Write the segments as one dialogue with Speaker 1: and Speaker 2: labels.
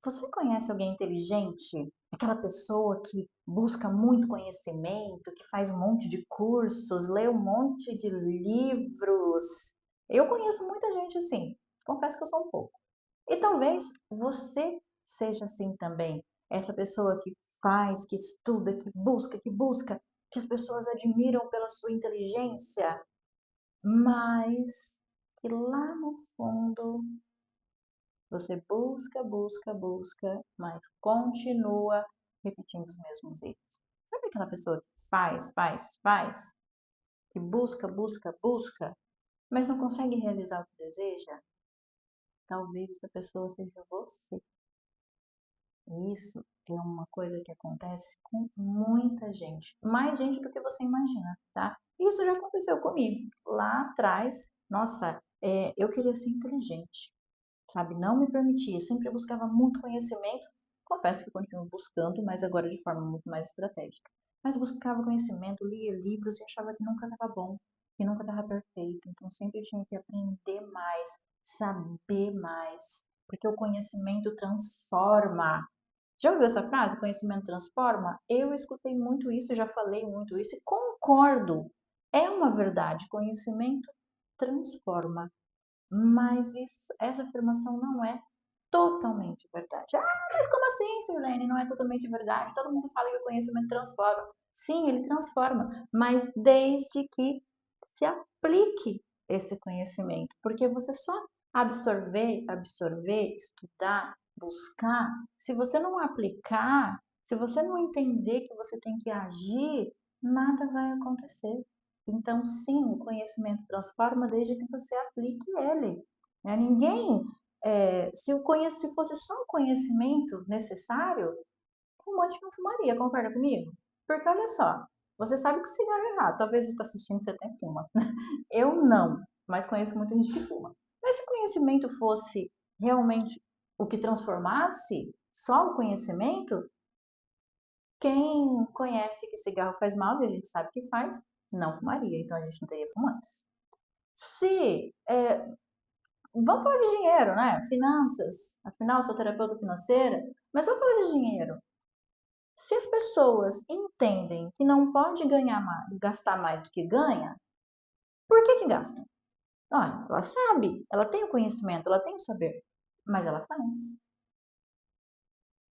Speaker 1: Você conhece alguém inteligente? Aquela pessoa que busca muito conhecimento, que faz um monte de cursos, lê um monte de livros. Eu conheço muita gente assim, confesso que eu sou um pouco. E talvez você seja assim também, essa pessoa que faz, que estuda, que as pessoas admiram pela sua inteligência, mas que lá no fundo você busca, mas continua repetindo os mesmos erros. Sabe aquela pessoa que faz, que busca, mas não consegue realizar o que deseja? Talvez essa pessoa seja você. E isso é uma coisa que acontece com muita gente, mais gente do que você imagina, tá? Isso já aconteceu comigo. Lá atrás, nossa, eu queria ser inteligente, sabe? Não me permitia, sempre buscava muito conhecimento. Confesso que continuo buscando, mas agora de forma muito mais estratégica. Mas buscava conhecimento, lia livros e achava que nunca estava bom, que nunca estava perfeito. Então sempre tinha que aprender mais, saber mais, porque o conhecimento transforma. Já ouviu essa frase? Conhecimento transforma? Eu escutei muito isso, já falei muito isso e concordo. É uma verdade, conhecimento transforma. Mas essa afirmação não é totalmente verdade. Ah, mas como assim, Silene? Não é totalmente verdade? Todo mundo fala que o conhecimento transforma. Sim, ele transforma, mas desde que se aplique esse conhecimento, porque você só absorver, estudar, buscar, se você não aplicar, se você não entender que você tem que agir, nada vai acontecer. Então, sim, o conhecimento transforma desde que você aplique ele. Né? Ninguém, se fosse só um conhecimento necessário, fumante não fumaria, concorda comigo? Porque olha só, você sabe que o cigarro é errado, talvez você está assistindo e você até fuma. Eu não, mas conheço muita gente que fuma. Mas se o conhecimento fosse realmente o que transformasse, só o conhecimento, quem conhece que cigarro faz mal, e a gente sabe que faz, não fumaria, então a gente não teria fumantes. Se, vamos falar de dinheiro, né? Finanças, afinal, sou terapeuta financeira, mas vamos falar de dinheiro. Se as pessoas entendem que não pode ganhar mais, gastar mais do que ganha, por que que gasta? Olha, ela sabe, ela tem o conhecimento, ela tem o saber, mas ela faz.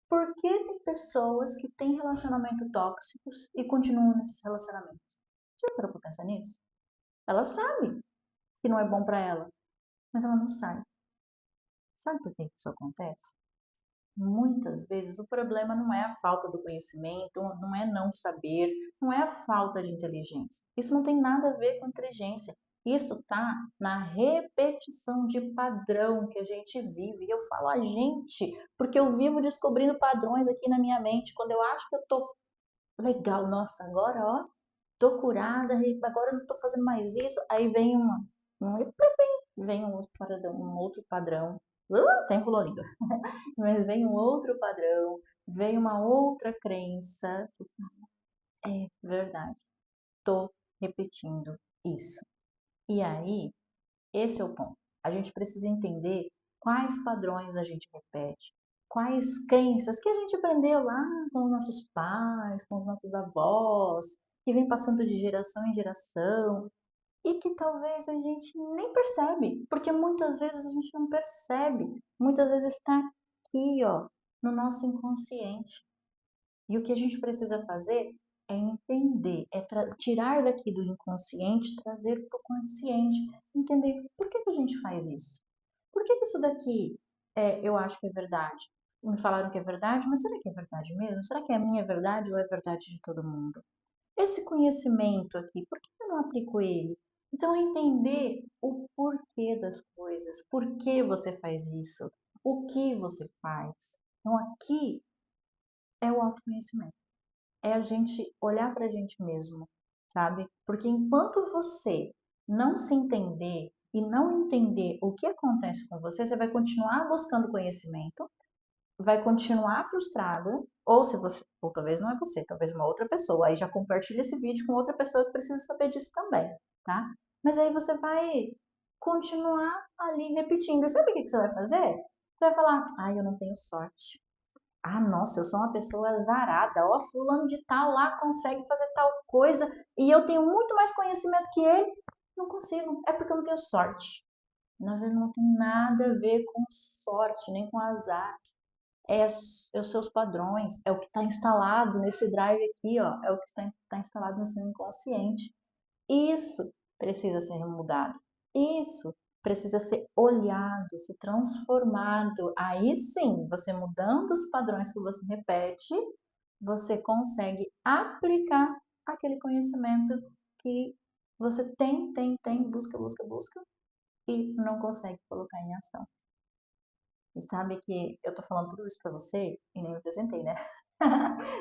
Speaker 1: Por que tem pessoas que têm relacionamentos tóxicos e continuam nesses relacionamentos? Já parou pra pensar nisso? Ela sabe que não é bom pra ela, mas ela não sai. Sabe por que isso acontece? Muitas vezes o problema não é a falta do conhecimento, não é não saber, não é a falta de inteligência. Isso não tem nada a ver com inteligência. Isso está na repetição de padrão que a gente vive. E eu falo a gente, porque eu vivo descobrindo padrões aqui na minha mente. Quando eu acho que eu tô legal, nossa, agora ó, tô curada, agora eu não tô fazendo mais isso. Aí vem vem um outro padrão. Até enrolou a língua. Mas vem um outro padrão, vem uma outra crença. É verdade, tô repetindo isso. E aí, esse é o ponto. A gente precisa entender quais padrões a gente repete, quais crenças que a gente aprendeu lá com os nossos pais, com os nossos avós, que vem passando de geração em geração e que talvez a gente nem percebe, porque muitas vezes a gente não percebe, muitas vezes está aqui, ó, no nosso inconsciente. E o que a gente precisa fazer é entender, tirar daqui do inconsciente, trazer para o consciente, entender por que que a gente faz isso. Por que que isso daqui eu acho que é verdade? Me falaram que é verdade, mas será que é verdade mesmo? Será que é a minha verdade ou é verdade de todo mundo? Esse conhecimento aqui, por que eu não aplico ele? Então, entender o porquê das coisas, por que você faz isso, o que você faz. Então, aqui é o autoconhecimento, é a gente olhar para a gente mesmo, sabe? Porque enquanto você não se entender e não entender o que acontece com você, você vai continuar buscando conhecimento, vai continuar frustrada, ou se você, ou talvez não é você, talvez uma outra pessoa. Aí já compartilha esse vídeo com outra pessoa que precisa saber disso também, tá? Mas aí você vai continuar ali repetindo. Sabe o que você vai fazer? Você vai falar, ai, eu não tenho sorte. Ah, nossa, eu sou uma pessoa azarada. Ó, fulano de tal lá consegue fazer tal coisa e eu tenho muito mais conhecimento que ele. Não consigo. É porque eu não tenho sorte. Na verdade, não tem nada a ver com sorte, nem com azar. É os seus padrões, é o que está instalado nesse drive aqui, ó, é o que está instalado no seu inconsciente. Isso precisa ser mudado. Isso precisa ser olhado, ser transformado. Aí sim, você mudando os padrões que você repete, você consegue aplicar aquele conhecimento que você tem, busca e não consegue colocar em ação. E sabe que eu tô falando tudo isso pra você e nem me apresentei, né?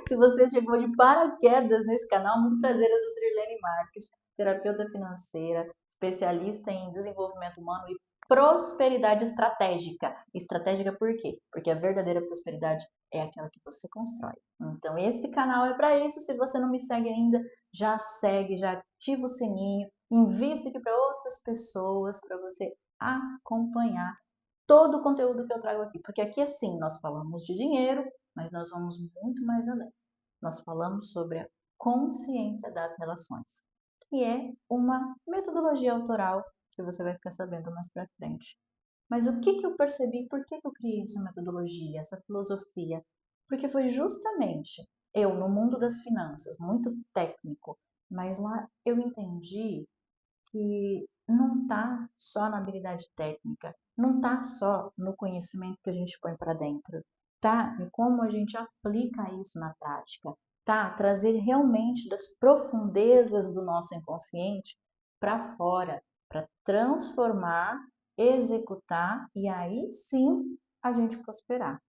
Speaker 1: Se você chegou de paraquedas nesse canal, muito prazer, eu sou Sirlene Marques, terapeuta financeira, especialista em desenvolvimento humano e prosperidade estratégica. Estratégica por quê? Porque a verdadeira prosperidade é aquela que você constrói. Então, esse canal é para isso. Se você não me segue ainda, já segue, já ativa o sininho, invista aqui para outras pessoas, para você acompanhar todo o conteúdo que eu trago aqui, porque aqui sim nós falamos de dinheiro, mas nós vamos muito mais além. Nós falamos sobre a consciência das relações, que é uma metodologia autoral que você vai ficar sabendo mais pra frente. Mas o que eu percebi, por que eu criei essa metodologia, essa filosofia? Porque foi justamente eu, no mundo das finanças, muito técnico, mas lá eu entendi que não está só na habilidade técnica, não está só no conhecimento que a gente põe para dentro, tá? Em como a gente aplica isso na prática, tá? Trazer realmente das profundezas do nosso inconsciente para fora, para transformar, executar e aí sim a gente prosperar.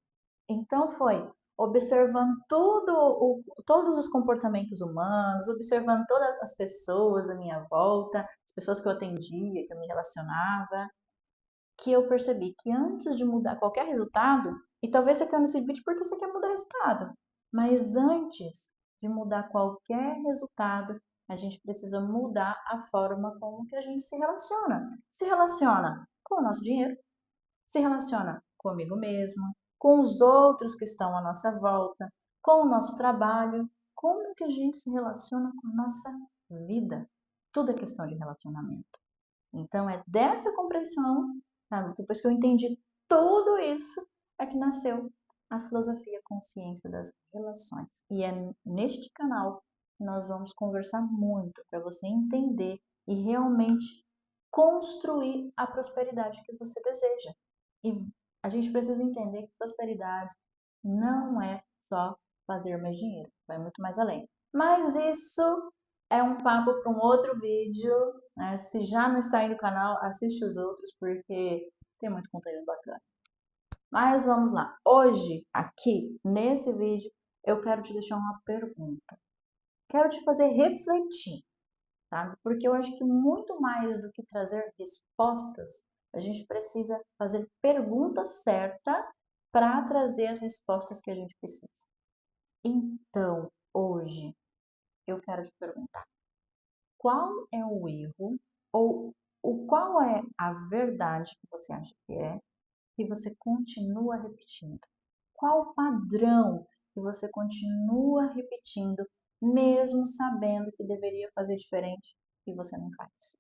Speaker 1: Então foi observando todos os comportamentos humanos, observando todas as pessoas à minha volta, as pessoas que eu atendia, que eu me relacionava, que eu percebi que antes de mudar qualquer resultado, e talvez você queira nesse vídeo porque você quer mudar resultado, mas antes de mudar qualquer resultado, a gente precisa mudar a forma como que a gente se relaciona. Se relaciona com o nosso dinheiro, se relaciona comigo mesmo, com os outros que estão à nossa volta, com o nosso trabalho, como que a gente se relaciona com a nossa vida. Tudo é questão de relacionamento. Então é dessa compreensão, sabe? Depois que eu entendi tudo isso, é que nasceu a filosofia consciência das relações. E é neste canal que nós vamos conversar muito para você entender e realmente construir a prosperidade que você deseja. E a gente precisa entender que prosperidade não é só fazer mais dinheiro, vai muito mais além. Mas isso é um papo para um outro vídeo, né? Se já não está aí no canal, assiste os outros porque tem muito conteúdo bacana. Mas vamos lá. Hoje, aqui nesse vídeo, eu quero te deixar uma pergunta. Quero te fazer refletir, sabe? Porque eu acho que muito mais do que trazer respostas, a gente precisa fazer pergunta certa para trazer as respostas que a gente precisa. Então, hoje, eu quero te perguntar: qual é o erro ou qual é a verdade que você acha que é e você continua repetindo? Qual o padrão que você continua repetindo, mesmo sabendo que deveria fazer diferente e você não faz?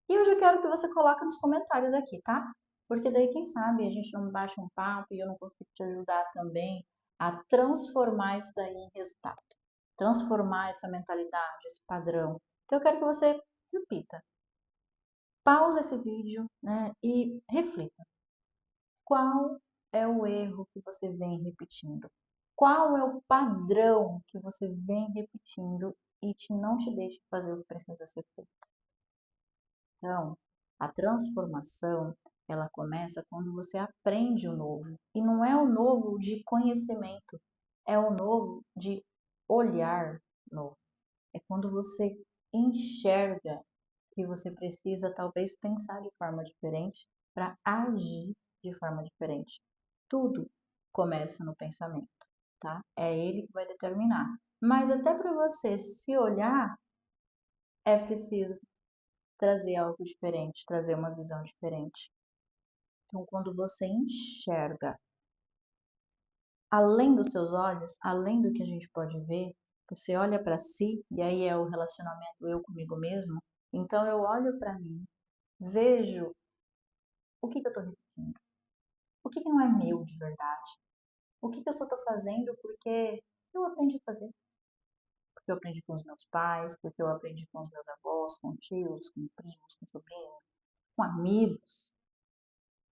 Speaker 1: E hoje eu quero que você coloque nos comentários aqui, tá? Porque daí, quem sabe, a gente não bate um papo e eu não consigo te ajudar também a transformar isso daí em resultado. Transformar essa mentalidade, esse padrão. Então eu quero que você repita. Pausa esse vídeo, né, e reflita. Qual é o erro que você vem repetindo? Qual é o padrão que você vem repetindo e não te deixa fazer o que precisa ser feito? Então, a transformação, ela começa quando você aprende o novo. E não é o novo de conhecimento, é o novo de olhar novo. É quando você enxerga que você precisa talvez pensar de forma diferente para agir de forma diferente. Tudo começa no pensamento, tá? É ele que vai determinar. Mas até para você se olhar, é preciso trazer algo diferente, trazer uma visão diferente. Então, quando você enxerga além dos seus olhos, além do que a gente pode ver, você olha para si, e aí é o relacionamento eu comigo mesmo. Então eu olho para mim, vejo o que eu estou repetindo, o que não é meu de verdade, o que eu só estou fazendo porque eu aprendi a fazer, porque eu aprendi com os meus pais, porque eu aprendi com os meus avós, com tios, com primos, com sobrinhos, com amigos,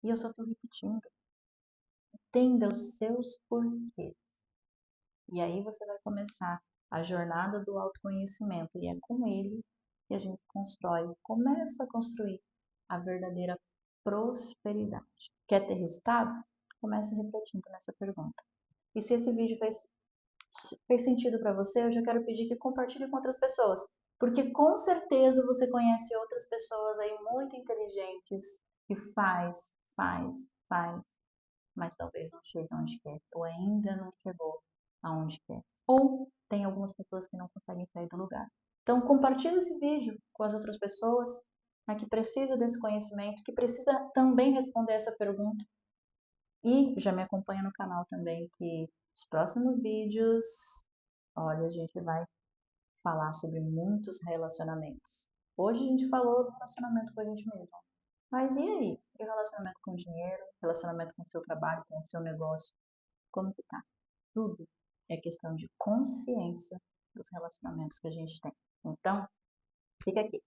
Speaker 1: e eu só estou repetindo. Entenda os seus porquês. E aí você vai começar a jornada do autoconhecimento, e é com ele que a gente constrói, começa a construir a verdadeira prosperidade. Quer ter resultado? Comece refletindo nessa pergunta. E se esse vídeo fez sentido para você, eu já quero pedir que compartilhe com outras pessoas, porque com certeza você conhece outras pessoas aí muito inteligentes que faz, mas talvez não chegue onde quer, ou ainda não chegou aonde quer. Ou tem algumas pessoas que não conseguem sair do lugar. Então, compartilhe esse vídeo com as outras pessoas, né, que precisa desse conhecimento, que precisa também responder essa pergunta. E já me acompanha no canal também, que os próximos vídeos, olha, a gente vai falar sobre muitos relacionamentos. Hoje a gente falou do relacionamento com a gente mesmo. Mas e aí? E o relacionamento com o dinheiro? Relacionamento com o seu trabalho, com o seu negócio? Como que tá? Tudo é questão de consciência dos relacionamentos que a gente tem. Então, fica aqui.